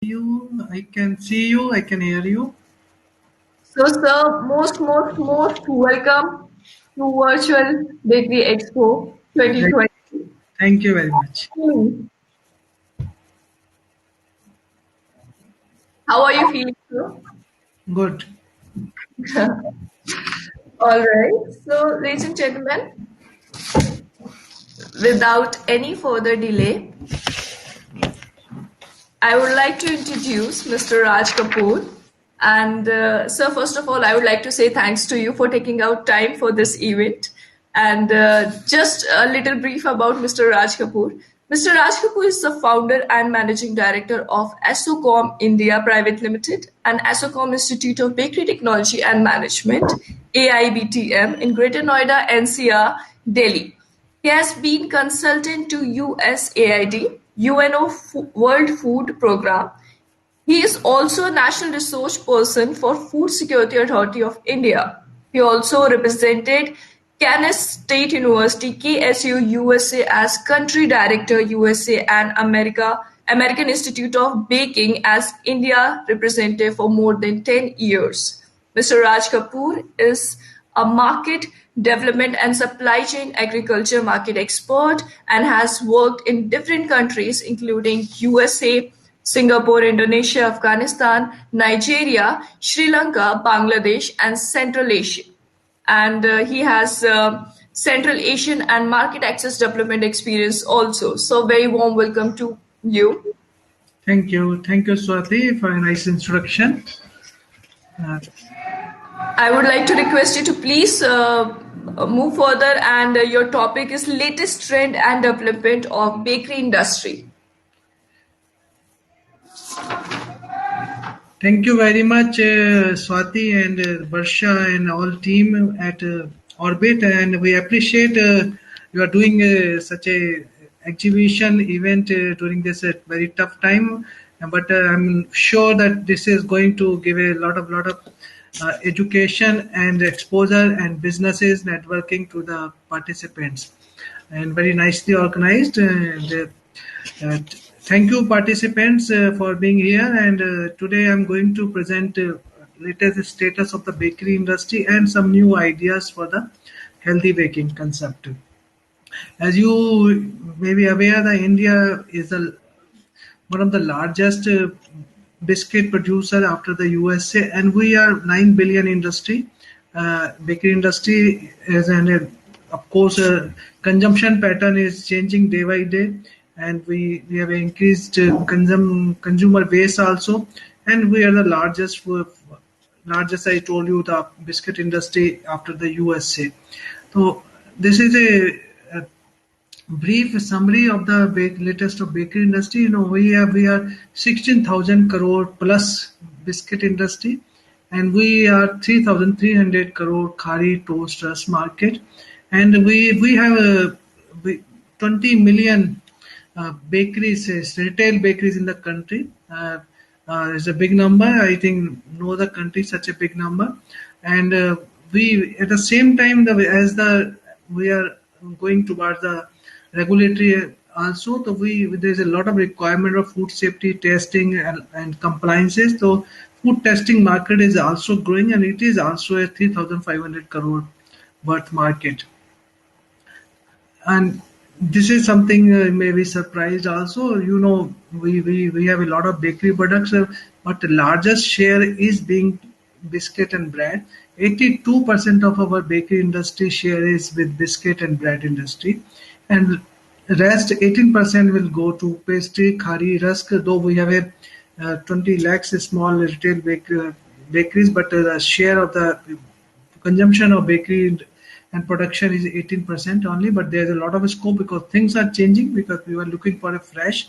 I can see you. I can hear you. So, sir, most welcome to Virtual Bakery Expo Thank, 2020. thank you very much. How are you feeling, sir? Good. All right. So, ladies and gentlemen, without any further delay, I would like to introduce Mr. Raj Kapoor. And sir, first of all, I would like to say thanks to you for taking out time for this event. And just a little brief about Mr. Raj Kapoor. Mr. Raj Kapoor is the founder and managing director of Asocom India Private Limited and Asocom Institute of Bakery Technology and Management, AIBTM, in Greater Noida, NCR, Delhi. He has been consultant to USAID, UNO World Food Programme. He is also a National Resource Person for Food Security Authority of India. He also represented Kansas State University, KSU, USA as Country Director, USA and American Institute of Baking as India representative for more than 10 years. Mr. Raj Kapoor is a market development and supply chain agriculture market expert and has worked in different countries including USA, Singapore, Indonesia, Afghanistan, Nigeria, Sri Lanka, Bangladesh, and Central Asia. And he has Central Asian and market access development experience also. So, very warm welcome to you. Thank you. Thank you, Swati, for a nice introduction. Uh, I would like to request you to please move further, and your topic is latest trend and development of bakery industry. Thank you very much, Swati and Barsha and all team at Orbit, and we appreciate you are doing such a exhibition event during this very tough time. But I'm sure that this is going to give a lot of education and exposure and businesses networking to the participants, and very nicely organized. Thank you, participants, for being here. And today I'm going to present latest status of the bakery industry and some new ideas for the healthy baking concept. As you may be aware, the India is one of the largest biscuit producer after the USA, and we are 9 billion industry. Bakery industry is of course, consumption pattern is changing day by day, and we have increased consumer base also, and we are the largest. I told you, the biscuit industry after the USA. So this is a brief summary of the latest of bakery industry. We are 16,000 crore plus biscuit industry, and we are 3,300 crore khari toast rusk market, and we have 20 million bakeries, retail bakeries in the country. It's a big number. I think no other country such a big number, and we at the same time we are going towards the regulatory also. So there's a lot of requirement of food safety testing and compliances. So food testing market is also growing, and it is also a 3,500 crore worth market. And this is something may be surprised also. We have a lot of bakery products, but the largest share is being biscuit and bread. 82% of our bakery industry share is with biscuit and bread industry, and rest 18% will go to pastry, khari, rusk. Though we have a 20 lakhs small retail bakeries, but the share of the consumption of bakery and production is 18% only. But there's a lot of scope because things are changing, because we were looking for a fresh,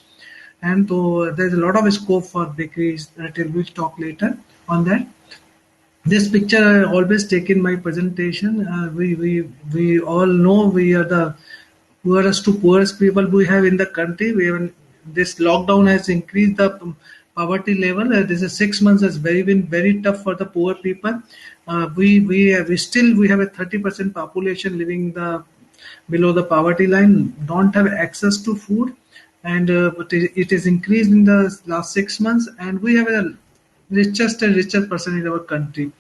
and so there's a lot of scope for bakeries retail. We'll talk later on that. This picture I always take in my presentation. We all know we are the poorest to poorest people we have in the country. This lockdown has increased the poverty level. This is 6 months has been very tough for the poor people. We have a 30% population living below the poverty line, don't have access to food, and but it is increased in the last 6 months, and we have a richest and richest person in our country.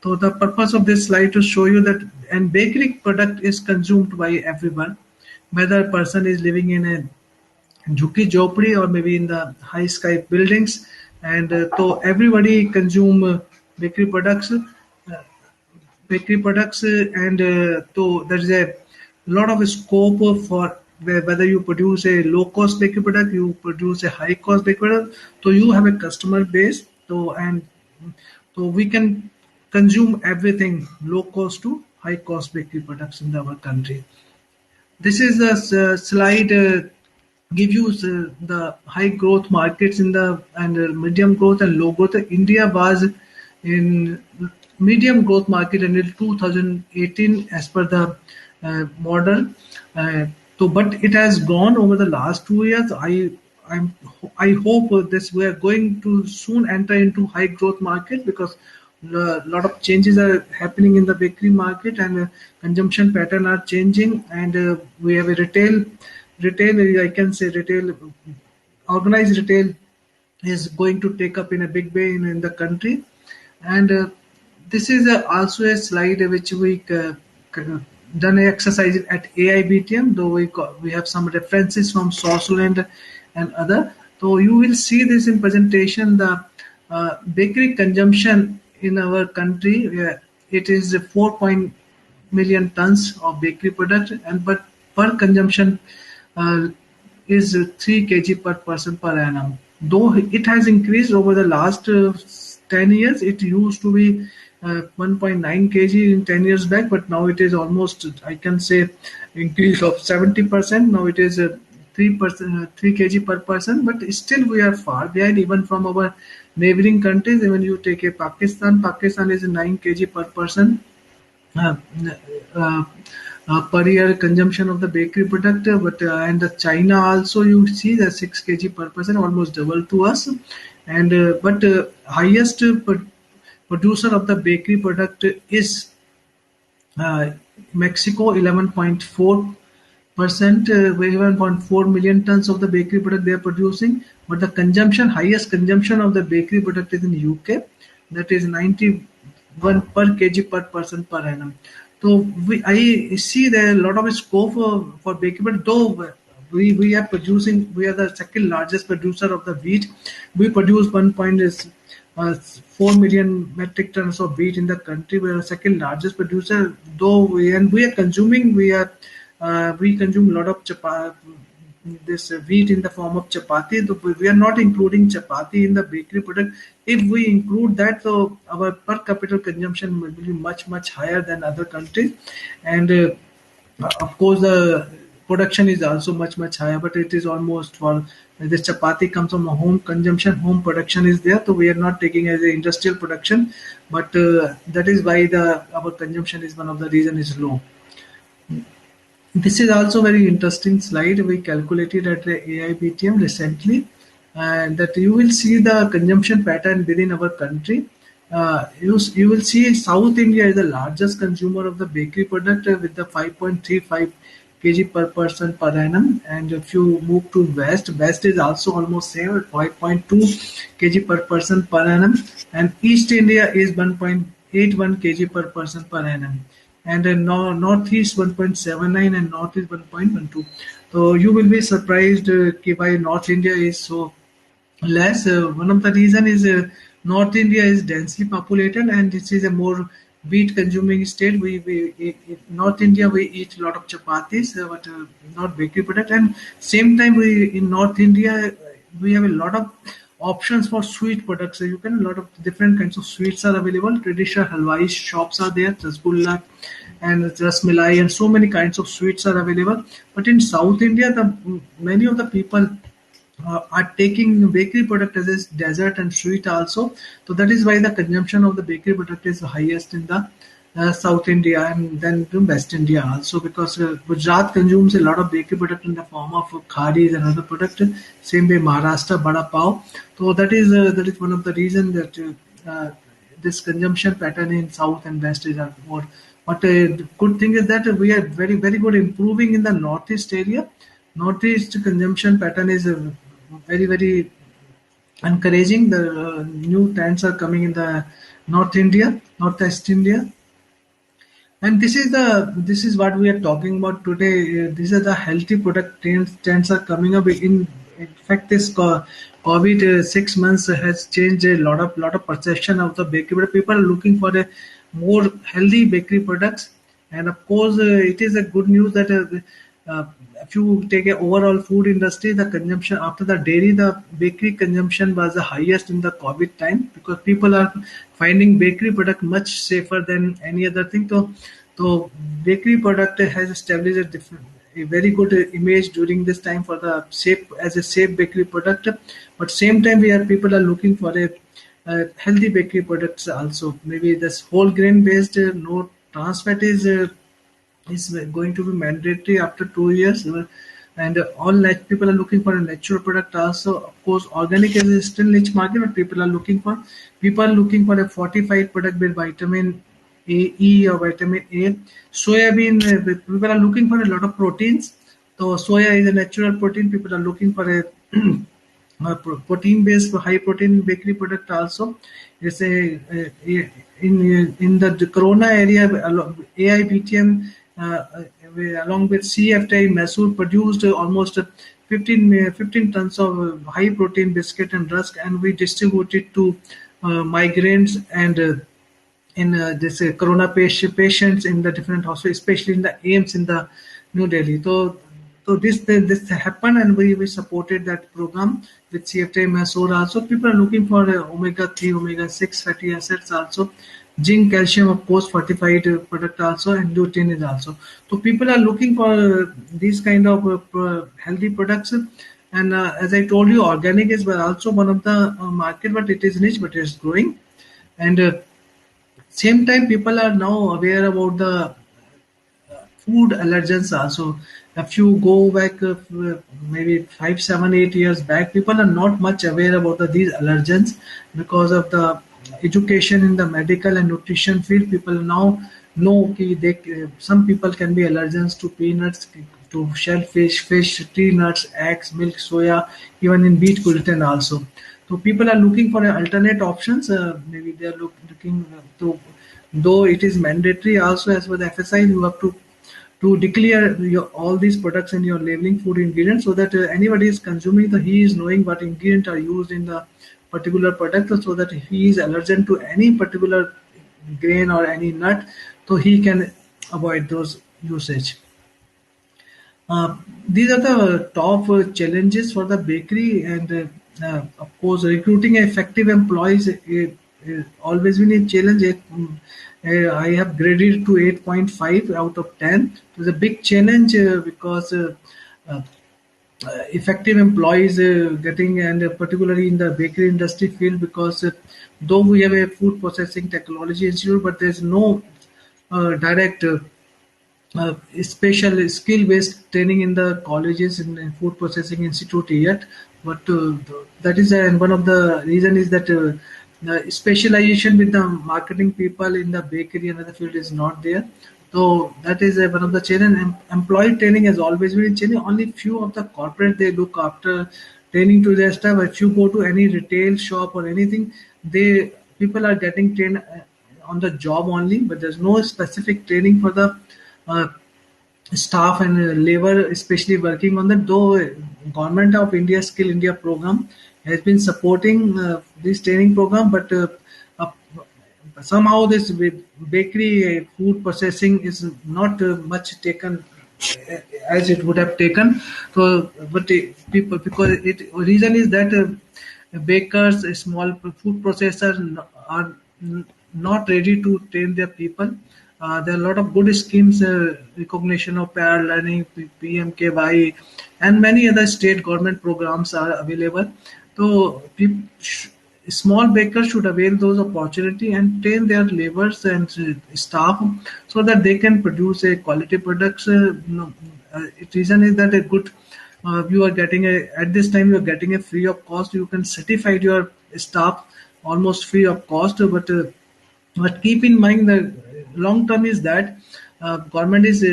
So the purpose of this slide to show you that and bakery product is consumed by everyone, whether a person is living in a Jhuki Jhopdi or maybe in the high sky buildings, and so everybody consume bakery products. Bakery products and so there is a lot of scope for whether you produce a low cost bakery product, you produce a high cost bakery product, so you have a customer base, so and so we can consume everything low cost to high cost bakery products in our country. This is a slide give you the high growth markets in the and medium growth and low growth. India was in medium growth market until 2018 as per the model. So, but it has gone over the last 2 years. I'm, I hope this we are going to soon enter into high growth market because a lot of changes are happening in the bakery market and consumption pattern are changing, and we have a retail I can say retail organized retail is going to take up in a big way in the country. And this is also a slide which we done an exercise at AIBTM, though we have some references from Switzerland and other. So you will see this in presentation. The bakery consumption in our country, it is 4 million tons of bakery product, and but per consumption uh, is 3 kg per person per annum. Though it has increased over the last 10 years, it used to be 1.9 kg in 10 years back, but now it is almost, I can say, increase of 70%. Now it is 3 kg per person, but still we are far behind even from our neighboring countries. When you take a Pakistan is 9 kg per person uh, uh, per year consumption of the bakery product, but and the China also you see the 6 kg per person, almost double to us, and but highest producer of the bakery product is uh, Mexico, 11.4%, 11.4 million tons of the bakery product they are producing. But the consumption, highest consumption of the bakery product is in UK, that is 91 per kg per person per annum. So I see there a lot of scope for bakery, but though we are producing, we are the second largest producer of the wheat. We produce 4 million metric tons of wheat in the country. We are the second largest producer, though we are consuming, we consume a lot of this wheat in the form of chapati. Though we are not including chapati in the bakery product. If we include that, so our per capita consumption will be much higher than other countries, and of course the production is also much higher, but it is almost for this chapati comes from a home consumption, home production is there, so we are not taking as a industrial production, but that is why the our consumption is one of the reason is low. This is also very interesting slide we calculated at the AIBTM recently, and that you will see the consumption pattern within our country. You will see South India is the largest consumer of the bakery product with the 5.35 kg per person per annum, and if you move to West is also almost same, 5.2 kg per person per annum, and East India is 1.81 kg per person per annum, and then Northeast 1.79 and Northeast 1.12. So you will be surprised why North India is so less. One of the reason is North India is densely populated and this is a more wheat consuming state. In North India we eat a lot of chapatis, but not bakery product. And same time we in North India we have a lot of options for sweet products. So you can a lot of different kinds of sweets are available. Traditional halwai shops are there, rasgulla and rasmalai, and so many kinds of sweets are available. But in South India, the many of the people are taking bakery product as a dessert and sweet also. So that is why the consumption of the bakery product is highest in the South India and then to West India also, because Gujarat consumes a lot of bakery product in the form of khadis and other product. Same way Maharashtra, Bada Pav. So that is one of the reason that this consumption pattern in South and West is more. But the good thing is that we are very good improving in the Northeast area, Northeast consumption pattern is very very encouraging. The new trends are coming in the North India, Northeast India, and this is what we are talking about today. These are the healthy product trends are coming up. In fact, this COVID 6 months has changed a lot of perception of the bakery. But people are looking for a more healthy bakery products, and of course, it is a good news that if you take a overall food industry, the consumption after the dairy, the bakery consumption was the highest in the COVID time because people are finding bakery product much safer than any other thing. So bakery product has established a very good image during this time for the safe as a safe bakery product. But same time, we are people are looking for a healthy bakery products also. Maybe this whole grain based, no trans fat is going to be mandatory after 2 years. And all people are looking for a natural product also. Of course, organic is still niche market, but people are looking for a fortified product with vitamin A, E or vitamin A. Soybean, people are looking for a lot of proteins. So soya is a natural protein. People are looking for a protein based high protein bakery product also. It's in the corona area, AIBTM along with CFTI Mysore produced almost 15 tons of high protein biscuit and rusk, and we distributed to migrants and in this corona patients in the different hospitals, especially in the AIMS in the New Delhi. So this happened, and we supported that program with CFTA Mysore also. People are looking for omega 3, omega 6 fatty acids also, zinc, calcium, of course, fortified product also, and lutein is also. So people are looking for these kind of healthy products. And as I told you, organic is also one of the market, but it is niche, but it is growing. And same time, people are now aware about the food allergens also. If you go back maybe 5, 7, 8 years back, people are not much aware about these allergens because of the education in the medical and nutrition field. People now know some people can be allergens to peanuts, to shellfish, fish, tree nuts, eggs, milk, soya, even in wheat gluten also. So people are looking for alternate options. Maybe they are looking to, though it is mandatory also as per the FSI, you have to declare all these products in your labeling food ingredients, so that anybody is consuming he is knowing what ingredients are used in the particular product, so that if he is allergic to any particular grain or any nut, so he can avoid those usage. These are the top challenges for the bakery, and of course, recruiting effective employees always been a challenge. I have graded to 8.5 out of 10. It was a big challenge because uh, effective employees getting, and particularly in the bakery industry field, because though we have a food processing technology institute, but there's no direct special skill-based training in the colleges in food processing institute yet. But that is and one of the reason is that the specialization with the marketing people in the bakery and other field is not there. So that is one of the challenge. Employee training has always been a challenge. Only few of the corporate they look after training to their staff. If you go to any retail shop or anything, they people are getting trained on the job only, but there's no specific training for the uh, staff and labor, especially working on that. Though Government of India Skill India program has been supporting this training program, but uh, somehow this bakery food processing is not much taken as it would have taken. So, but people, because it reason is that bakers, small food processors are not ready to train their people. There are a lot of good schemes, recognition of pair learning, PMKY, and many other state government programs are available. So small bakers should avail those opportunity and train their laborers and staff, so that they can produce a quality products. Reason is that a good you are getting a at this time you are getting a free of cost. You can certify your staff almost free of cost, but keep in mind the long term is that government is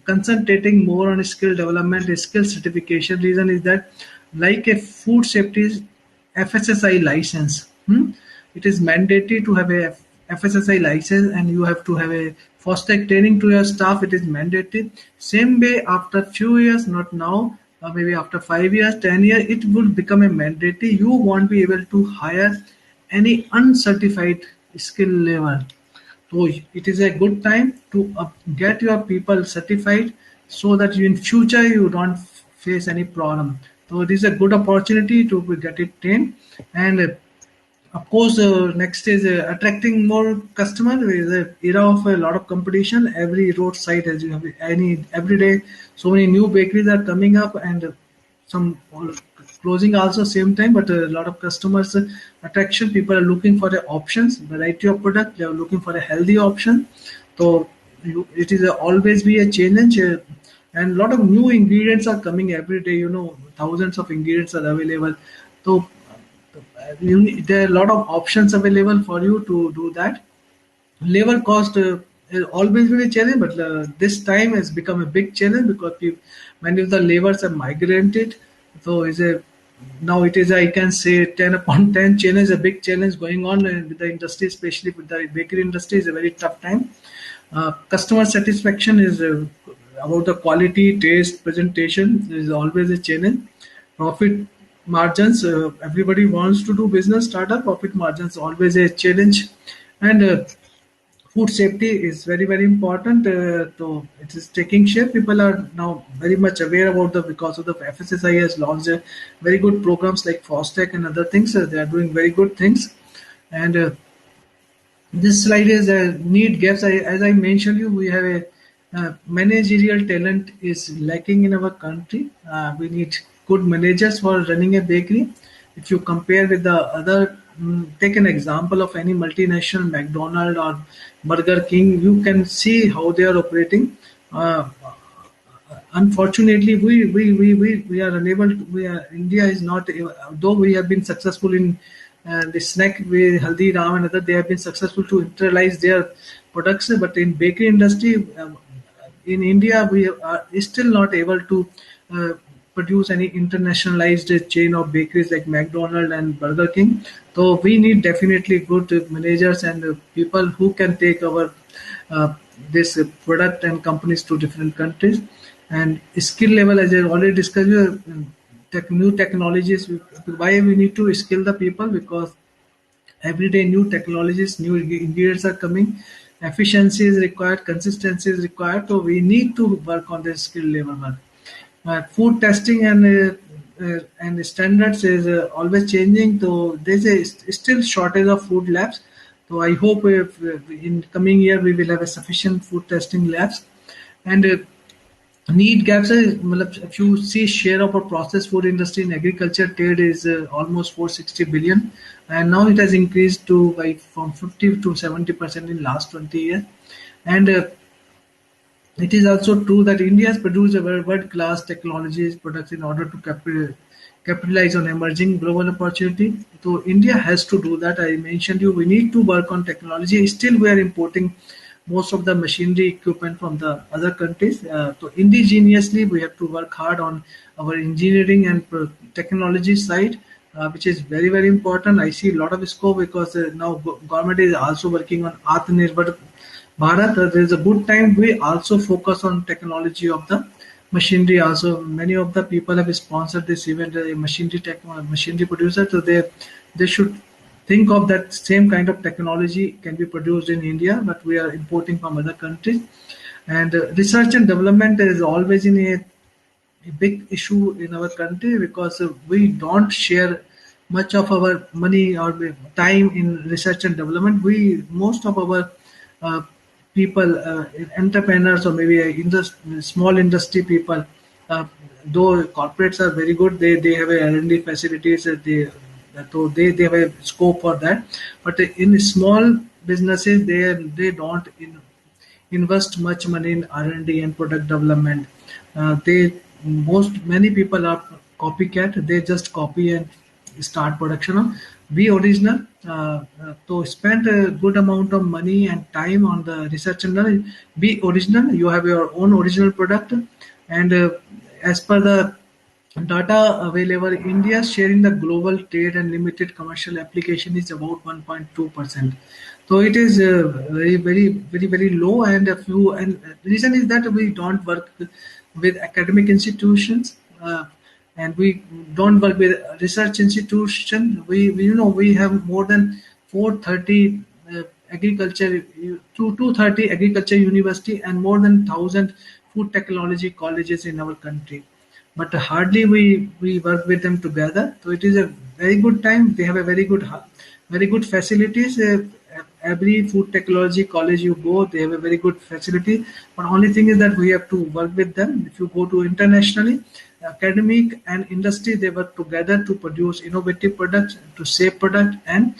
concentrating more on skill development, skill certification. Reason is that, like a food safety FSSI license, it is mandatory to have a FSSI license, and you have to have a FOSTEC training to your staff. It is mandatory. Same way, after few years, not now, maybe after 5 years, 10 years, it will become a mandatory. You won't be able to hire any uncertified skill level. So it is a good time to get your people certified, so that in future you don't face any problem. So it is a good opportunity to get it trained. And of course, next is attracting more customer. There is a era of a lot of competition. Every roadside, as you have any every day, so many new bakeries are coming up, and some closing also same time. But a lot of customers attraction. People are looking for the options, variety of product. They are looking for a healthy option. So it is always be a challenge. And a lot of new ingredients are coming every day. Thousands of ingredients are available. So there are a lot of options available for you to do that. Labor cost is always been a challenge, but this time has become a big challenge because many of the laborers are migrated. So is a now it is, I can say, 10 upon 10 challenge, a big challenge going on with the industry, especially with the bakery industry. Is a very tough time. Customer satisfaction is about the quality, taste, presentation is always a challenge. Profit margins, everybody wants to do business startup. Profit margins always a challenge. And food safety is very very important. So it is taking shape. People are now very much aware about the, because of the FSSI has launched very good programs like FOSTEC and other things. They are doing very good things. And this slide is need gaps. As I mentioned you, we have a managerial talent is lacking in our country. We need good managers for running a bakery. If you compare with the other, take an example of any multinational, McDonald or Burger King, you can see how they are operating. Uh, Unfortunately, we are unable to, India is not, though we have been successful in the snack with Haldiram and other, they have been successful to internalize their products, but in bakery industry, in India, we are still not able to uh, produce any internationalized chain of bakeries like McDonald and Burger King. So we need definitely good managers and people who can take our uh, this product and companies to different countries. And skill level, as I already discussed, new technologies. Why we need to skill the people? Because every day new technologies, new ingredients are coming. Efficiency is required, consistency is required. So we need to work on the skill level work. Food testing and standards is always changing. So there's a still shortage of food labs. So I hope if, in coming year we will have a sufficient food testing labs. And need gaps है मतलब if you see share of a processed food industry in agriculture trade is almost 460 billion, and now it has increased to by from 50 to 70% in last 20 years. And it is also true that India has produced a world-class technologies products in order to capitalize on emerging global opportunity. So India has to do that. I mentioned you, we need to work on technology. Still, we are importing most of the machinery equipment from the other countries. So indigenously, we have to work hard on our engineering and technology side, which is very very important. I see a lot of scope because now government is also working on Atmanirbhar Bharat. There is a good time. We also focus on technology of the machinery. Also, many of the people have sponsored this event. Machinery producer, so they should think of that same kind of technology can be produced in India, but we are importing from other countries. And research and development is always in a big issue in our country because we don't share much of our money or time in research and development. We most of our uh, people, entrepreneurs or maybe small industry people, uh, though corporates are very good, they have a R&D facilities. They have a scope for that, but in small businesses they don't invest much money in R&D and D and product development. They Most many people are copycat. They just copy and start production. be original. To spend a good amount of money and time on the research and learning. Be original. You have your own original product, and as per the data available, India's share in the global trade and limited commercial application is about 1.2%. So it is very low, and a few and reason is that we don't work with academic institutions, and we don't work with research institution. We have more than 430 agriculture 230 agriculture university and more than 1,000 food technology colleges in our country, but hardly we work with them together. So it is a very good time. They have a very good facilities. Every food technology college you go, they have a very good facility. But only thing is that we have to work with them. If you go to internationally, academic and industry, they work together to produce innovative products, to save product, and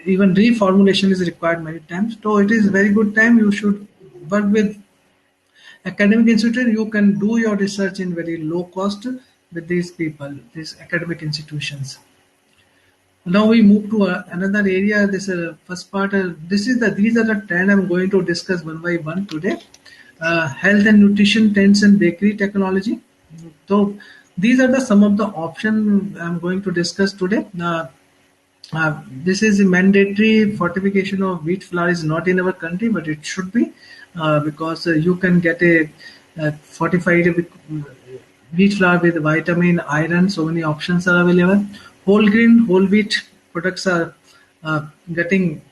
even reformulation is required many times. So it is very good time. You should work with academic institution. You can do your research in very low cost with these people, these academic institutions. Now we move to another area. This first part. These are the 10 I'm going to discuss one by one today. Health and nutrition trends and bakery technology. So these are the some of the options I'm going to discuss today. This is a mandatory fortification of wheat flour is not in our country, but it should be, because you can get a fortified wheat flour with vitamin, iron. So many options are available. Whole grain, whole wheat products are getting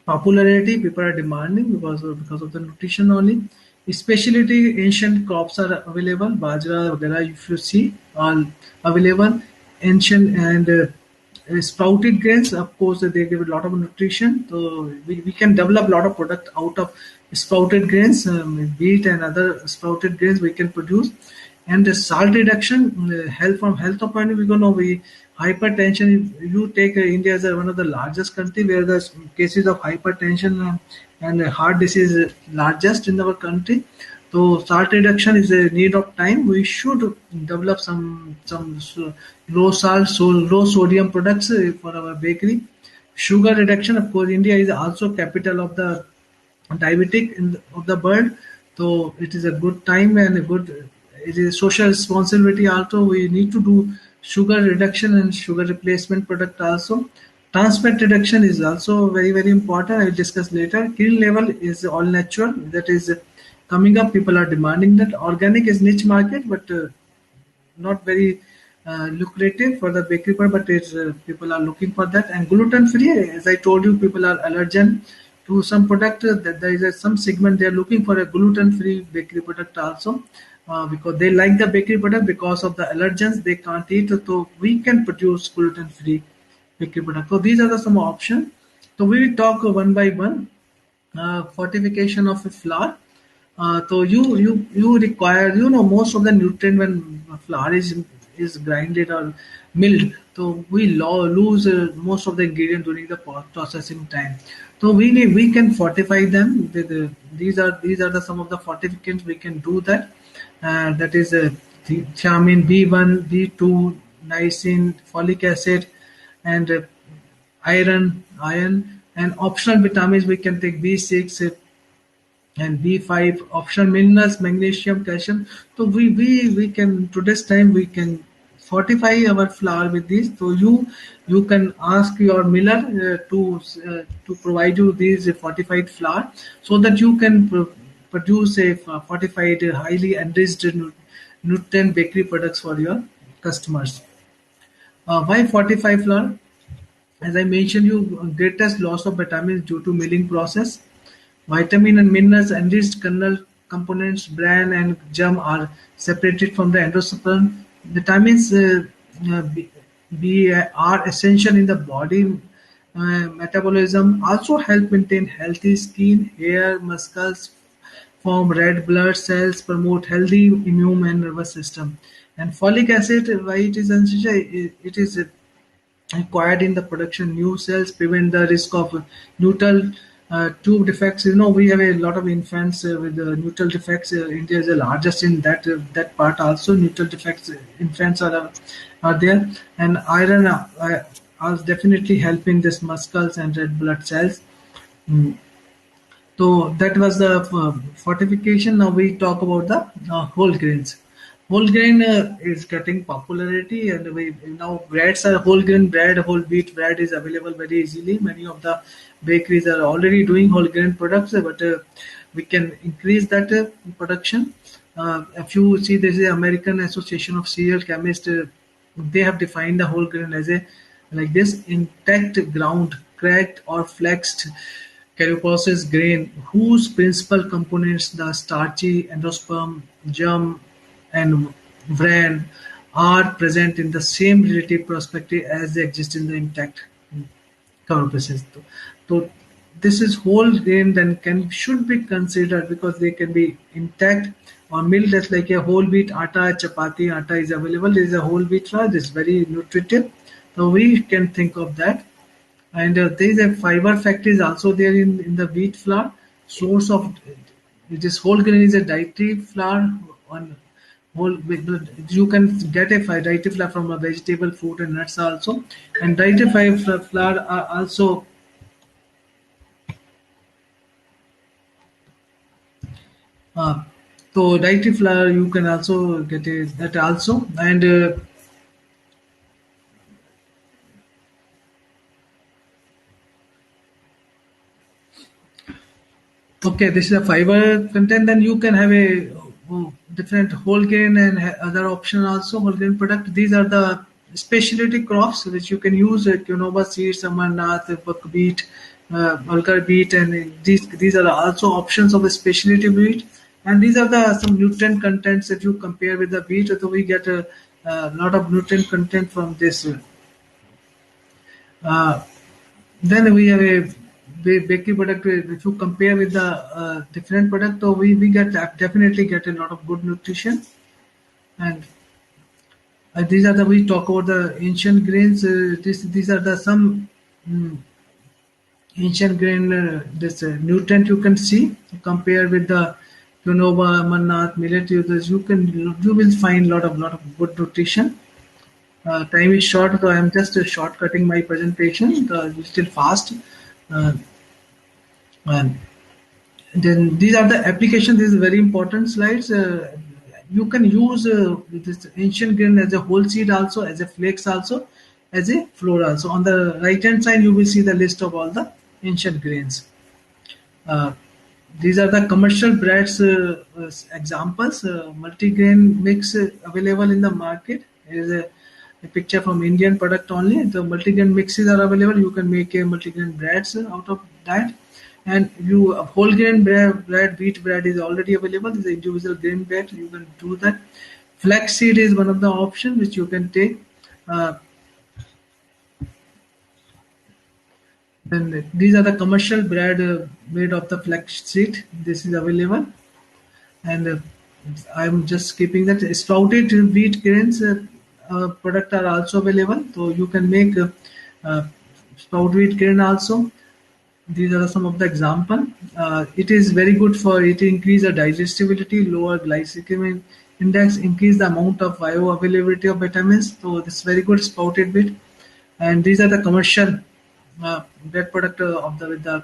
popularity. People are demanding because of the nutrition only. Specialty ancient crops are available. Bajra, vagera, if you see, all available. Ancient and sprouted grains, of course, they give a lot of nutrition. So we can develop a lot of product out of sprouted grains, wheat and other sprouted grains we can produce. And the salt reduction, health from health point of view, we hypertension. You take India as one of the largest country where the cases of hypertension and heart disease is largest in our country. So salt reduction is a need of time. We should develop some low salt, so low sodium products for our bakery. Sugar reduction, of course, India is also capital of the diabetic of the world. So it is a good time and a good. It is social responsibility also. We need to do sugar reduction and sugar replacement product also. Trans fat reduction is also very important. I will discuss later. Green level is all natural. That is coming up. People are demanding that. Organic is niche market, but not very lucrative for the bakery part, but it's people are looking for that. And gluten free, as I told you, people are allergen to some product. That there is some segment they are looking for a gluten free bakery product also, because they like the bakery product because of the allergens they can't eat. So we can produce gluten free bakery product. So these are the some options. So we will talk one by one. Fortification of a flour. So you require, most of the nutrient when flour is grinded or milled. So we lose most of the ingredient during the processing time. So we can fortify them. These are the some of the fortificants we can do that. That is thiamine B1, B2, niacin, folic acid, and iron, and optional vitamins we can take B6 and B5, optional minerals, magnesium, calcium. So we can today's time we can fortify our flour with these. So you can ask your miller to provide you these fortified flour so that you can produce a fortified, highly enriched nutrient bakery products for your customers. Why fortified flour? As I mentioned, you greatest loss of vitamins due to milling process. Vitamin and minerals enriched kernel components, bran and germ are separated from the endosperm. Vitamins are essential in the body metabolism. Also help maintain healthy skin, hair, muscles, form red blood cells, promote healthy immune and nervous system. And folic acid, why it is essential? It is required in the production new cells, prevent the risk of neutral tube defects. We have a lot of infants with neutral defects. India is the largest in that part also. Neutral defects infants are there. And iron are definitely helping this muscles and red blood cells. Mm. So that was the fortification. Now we talk about the whole grains. Whole grain is getting popularity, and we now breads are whole grain bread, whole wheat bread is available very easily. Many of the bakeries are already doing whole grain products, but we can increase that production. If you see, there is the American Association of Cereal Chemists. They have defined the whole grain as a like this intact ground, cracked or flexed calypso grain whose principal components, the starchy endosperm, germ, and bran, are present in the same relative perspective as they exist in the intact calypso. So this is whole grain then can should be considered because they can be intact or milled as like a whole wheat atta, chapati atta is available. There is a whole wheat flour. This is very nutritive. So we can think of that. And there is a fiber factory is also there in the wheat flour. Source of this whole grain is a dietary flour. On whole, you can get a dietary flour from a vegetable, fruit, and nuts also. And dietary flour are also uh, so dietary flour you can also get that also. And okay, this is a fiber content. Then you can have a different whole grain and other option also whole grain product. These are the specialty crops which you can use: quinoa seeds, amarnath, buckwheat, bulgur wheat, and these are also options of the specialty wheat. And these are the some nutrient contents that you compare with the wheat. So we get a lot of nutrient content from this. Uh, then we have a bakery product. If you compare with the different product, so we get definitely get a lot of good nutrition. And these are the we talk about the ancient grains. These are the some mm, ancient grain. This nutrient you can see compare with the quinoa, mannat, millet. You will find lot of good nutrition. Time is short, so I am just shortcutting my presentation. It's still fast. Uh, and then these are the applications. This is very important slides. You can use this ancient grain as a whole seed also, as a flakes also, as a flour also. On the right hand side, you will see the list of all the ancient grains. Uh, these are the commercial breads examples. Multigrain mix available in the market. Here is a picture from Indian product only. The multigrain mixes are available. You can make a multigrain breads out of that. And you whole grain bread, wheat bread is already available. This is individual grain bread. You can do that. Flaxseed is one of the options which you can take. Uh, and these are the commercial bread made of the flaxseed. This is available. And I'm just skipping that. Sprouted wheat grains product are also available, so you can make uh, sprouted wheat grain also. These are some of the example. It is very good for it increase the digestibility, lower glycemic index, increase the amount of bioavailability of vitamins. So this is very good sprouted wheat. And these are the commercial bread product of the with the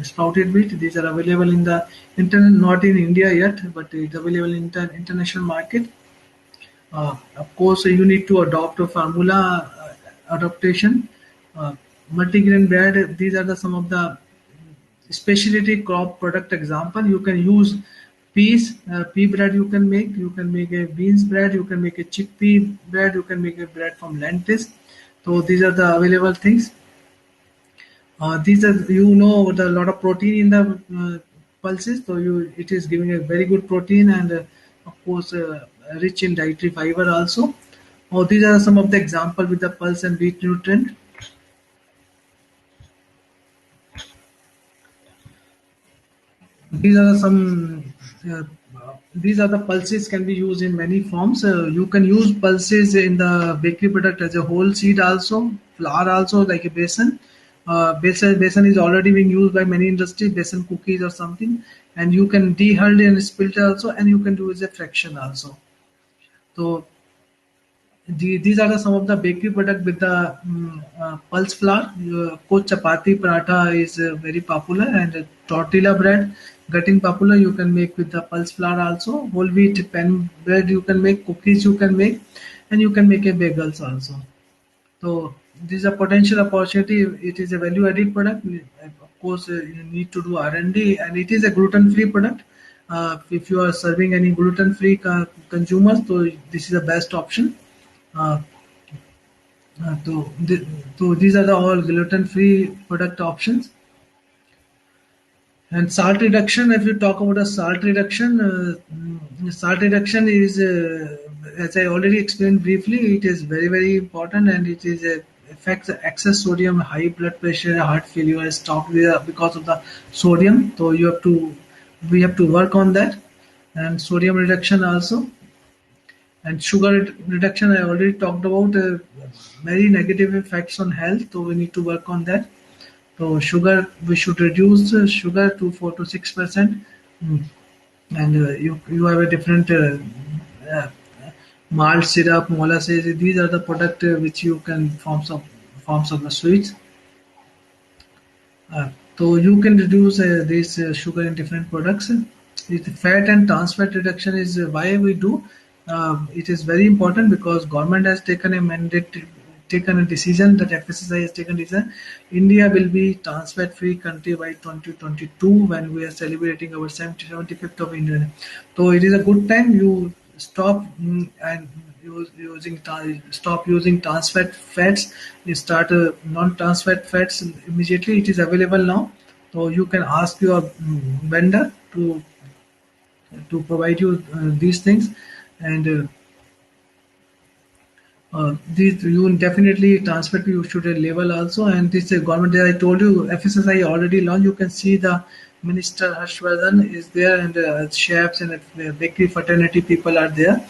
sprouted wheat. These are available in the internet, not in India yet, but it's available in the international market. Of course, you need to adopt a formula adaptation. Uh, Multigrain bread. These are the some of the specialty crop product example. You can use peas, pea bread. You can make. You can make a beans bread. You can make a chickpea bread. You can make a bread from lentils. So these are the available things. These are the lot of protein in the pulses, so you it is giving a very good protein and of course rich in dietary fiber also. These are some of the example with the pulse and wheat nutrient. These are some. Uh, these are the pulses can be used in many forms. You can use pulses in the bakery product as a whole seed also, flour also like a besan. Besan is already being used by many industries, besan cookies or something, and you can dehulled and split also, and you can do as a fraction also. So these are some of the bakery product with the pulse flour. Coach chapati paratha is very popular, and tortilla bread getting popular. You can make with the pulse flour also. Whole wheat pan bread you can make, cookies you can make, and you can make a bagels also. So this is a potential opportunity. It is a value-added product. Of course, you need to do R&D, and it is a gluten-free product. If you are serving any gluten-free consumers, so this is the best option. Uh, so these are the all gluten-free product options. And salt reduction, if you talk about a salt reduction is, as I already explained briefly, it is very, very important, and it is affects the excess sodium, high blood pressure, heart failure, stop because of the sodium. So we have to work on that, and sodium reduction also, and sugar reduction. I already talked about very negative effects on health, so we need to work on that. So sugar, we should reduce sugar to 4 to 6%. Mm. And you have a different uh, malt syrup, molasses. These are the product which you can forms of the sweets. So you can reduce this sugar in different products. The fat and trans fat reduction is why we do. It is very important because government has taken a mandate, taken a decision that FSSI has taken a decision. India will be trans fat free country by 2022 when we are celebrating our 75th of India. So it is a good time you stop and stop using trans fats. You start non-trans fats immediately. It is available now, so you can ask your vendor to provide you these things, and these you definitely transfer to you should a level also. And this government that I told you, FSSI already launched. You can see the Minister Harshvardhan is there, and chefs and bakery fraternity people are there.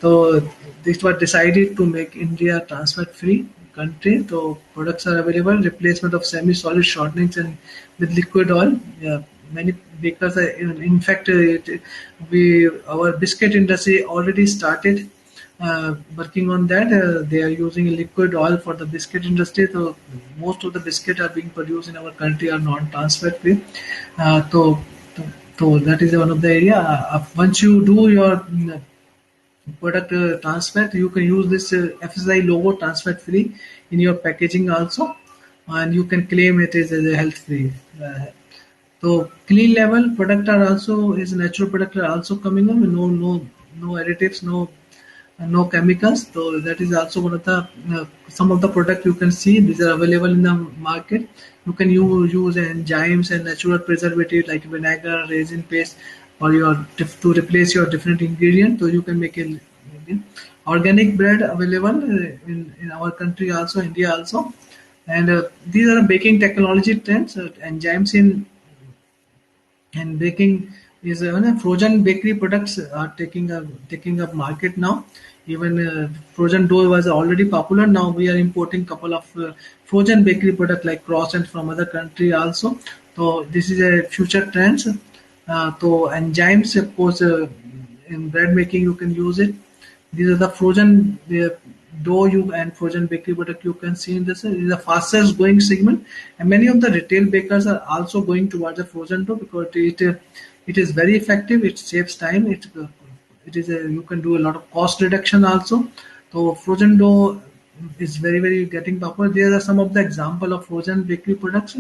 So this was decided to make India transfer free country. So products are available, replacement of semi-solid shortenings and with liquid oil. Yeah, many bakers are, in fact, we our biscuit industry already started working on that. They are using liquid oil for the biscuit industry. So most of the biscuit are being produced in our country are non-transfer free. So that is one of the area. Once you do your product transfer, you can use this FSI logo transfer free in your packaging also, and you can claim it is as a health free. So clean level product are also is natural product are also coming up. No additives, no chemicals. So that is also one of the some of the product you can see these are available in the market. You can use enzymes and natural preservative like vinegar, resin paste, or to replace your different ingredient. So you can make a organic bread available in our country also, India also. And these are baking technology trends. Enzymes in baking is frozen bakery products are taking up market now. Even frozen dough was already popular. Now we are importing couple of frozen bakery product like croissant from other country also. So this is a future trends. So enzymes, of course, in bread making you can use it. These are the frozen dough you and frozen bakery product you can see in this. It is the fastest growing segment, and many of the retail bakers are also going towards the frozen dough because it is very effective. It saves time. It is you can do a lot of cost reduction also. So frozen dough is very very getting popular. There are some of the example of frozen bakery products.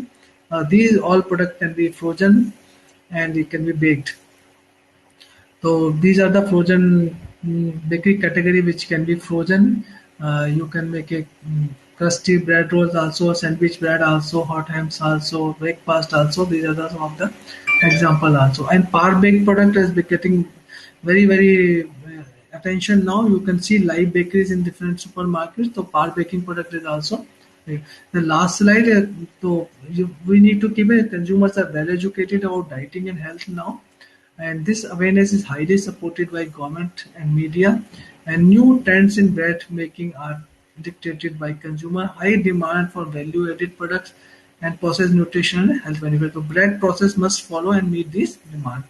These all products can be frozen and it can be baked. So these are the frozen bakery category which can be frozen. You can make a crusty bread rolls also, sandwich bread also, hot hams also, breakfast also. These are some of the example also. And par baked product is getting very very attention now. You can see live bakeries in different supermarkets. So par baking product is also. The last slide. We need to keep it. Consumers are well educated about dieting and health now, and this awareness is highly supported by government and media. And new trends in bread making are dictated by consumer high demand for value added products and processed nutrition and health benefits. So bread process must follow and meet this demand.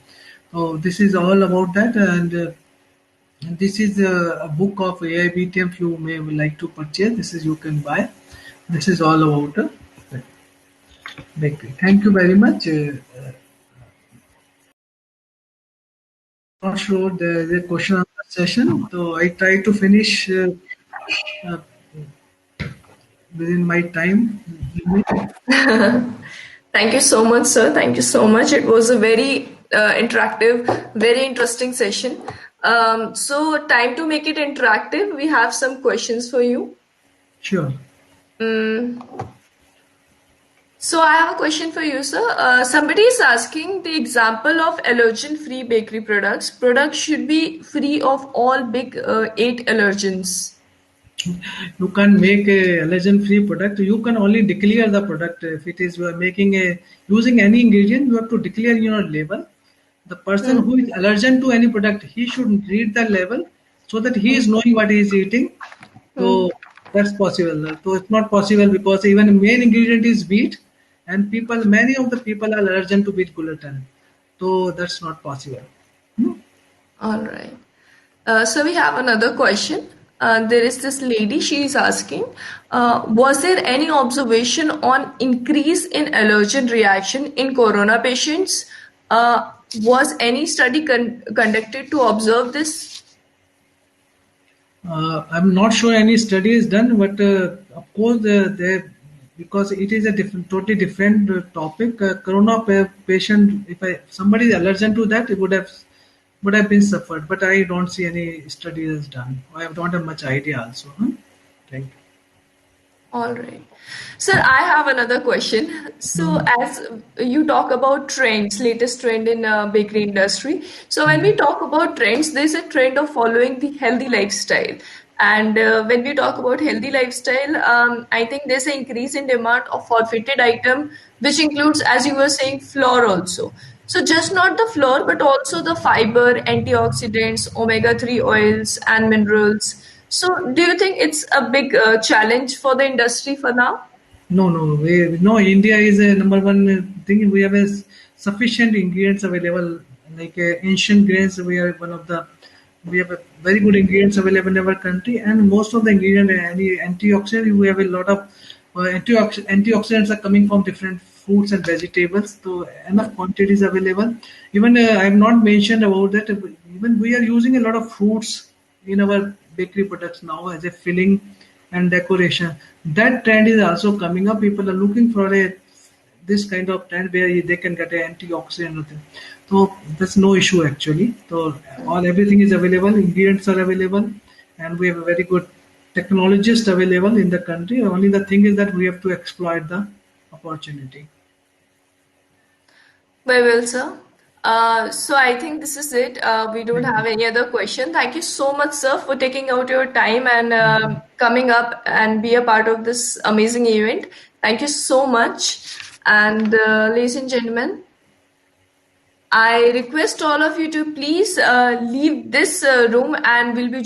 So this is all about that. And And this is a book of AIBTM. If you may like to purchase, this is you can buy. This is all about bakery. Thank you very much. Not sure there is a question answer session, so I try to finish uh, within my time limit. Thank you so much, sir. Thank you so much. It was a very interactive, very interesting session. So, time to make it interactive, we have some questions for you. Sure. Mm, so, I have a question for you, sir. Somebody is asking the example of allergen-free bakery products. Products should be free of all big 8 allergens. You can make a allergen-free product. You can only declare the product. If it is you are making a using any ingredient, you have to declare in your label. The person Mm, who is allergen to any product, he should read the label so that he mm, is knowing what he is eating. mm. So that's possible. So it's not possible because even the main ingredient is wheat, and many of the people are allergic to wheat gluten. So that's not possible. Hmm? All right. So we have another question. There is this lady, she is asking, was there any observation on increase in allergen reaction in corona patients? Was any study conducted to observe this? I'm not sure any study is done, but of course, because it is a totally different topic. Patient, if somebody is allergic to that, it would have been suffered. But I don't see any study is done. I don't have much idea also. Huh? Thank All right. Sir, I have another question. So, you. as you talk about trends, latest trend in bakery industry. So, when we talk about trends, there's a trend of following the healthy lifestyle. And when we talk about healthy lifestyle, I think there's an increase in demand of forfeited item, which includes, as you were saying, flour also. So, just not the flour, but also the fiber, antioxidants, omega-3 oils, and minerals. So, do you think it's a big challenge for the industry for now? No, no, no. India is a number one thing. We have sufficient ingredients available. Like ancient grains, we are one of the. We have a very good ingredients available in our country, and most of the ingredient any antioxidant. We have a lot of antioxidants are coming from different fruits and vegetables. So enough quantities available. Even I have not mentioned about that. Even we are using a lot of fruits in our bakery products now as a filling and decoration. That trend is also coming up. People are looking for a this kind of trend where they can get an antioxidant. So that's no issue actually. So all everything is available, ingredients are available, and we have a very good technologist available in the country. Only the thing is that we have to exploit the opportunity. Very well, sir. So I think this is it. We don't Thank you. have any other question. Thank you so much, sir, for taking out your time and Thank you. coming up and be a part of this amazing event. Thank you so much. And ladies and gentlemen, I request all of you to please leave this room and we'll be